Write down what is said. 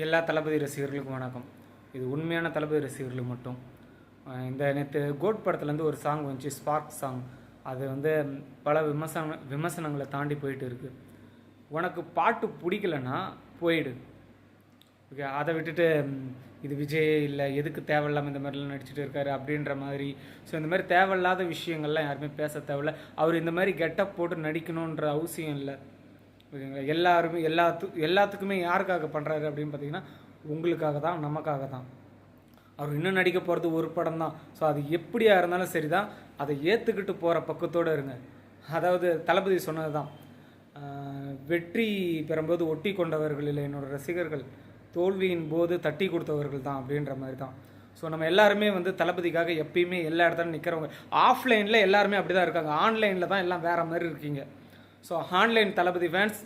எல்லா தளபதி ரசிகர்களுக்கும் வணக்கம். இது உண்மையான தளபதி ரசிகர்களுக்கு மட்டும். இந்த நேற்று கோட் படத்துலேருந்து ஒரு சாங் வந்துச்சு, ஸ்பார்க் சாங். அது பல விமர்சனங்களை தாண்டி போயிட்டு இருக்கு. உனக்கு பாட்டு பிடிக்கலன்னா போயிடு. ஓகே, அதை விட்டுட்டு இது விஜய் இல்லை, எதுக்கு தேவையில்லாமல் இந்த மாதிரிலாம் நடிச்சுட்டு இருக்காரு அப்படின்ற மாதிரி. ஸோ இந்த மாதிரி தேவையில்லாத விஷயங்கள்லாம் யாருமே பேச தேவையில்ல. அவர் இந்த மாதிரி கெட்டப் போட்டு நடிக்கணுன்ற அவசியம் இல்லை. ஓகேங்களா? எல்லாருமே எல்லாத்துக்குமே யாருக்காக பண்ணுறாரு அப்படின்னு பார்த்தீங்கன்னா உங்களுக்காக தான், நமக்காக தான். அவர் இன்னும் நடிக்க போகிறது ஒரு படம் தான். ஸோ அது எப்படியா இருந்தாலும் சரி தான், அதை ஏற்றுக்கிட்டு போகிற பக்கத்தோடு இருங்க. அதாவது தளபதி சொன்னது தான், வெற்றி பெறும்போது ஒட்டி கொண்டவர்கள் இல்லை என்னோடய ரசிகர்கள், தோல்வியின் போது தட்டி கொடுத்தவர்கள் தான் அப்படின்ற மாதிரி தான். ஸோ நம்ம எல்லாருமே தளபதிக்காக எப்பயுமே எல்லா இடத்துலையும் நிற்கிறவங்க. ஆஃப்லைனில் எல்லாருமே அப்படி தான் இருக்காங்க, ஆன்லைனில் தான் எல்லாம் வேறு மாதிரி இருக்கீங்க. ஸோ ஆன்லைன் தளபதி ஃபேன்ஸ்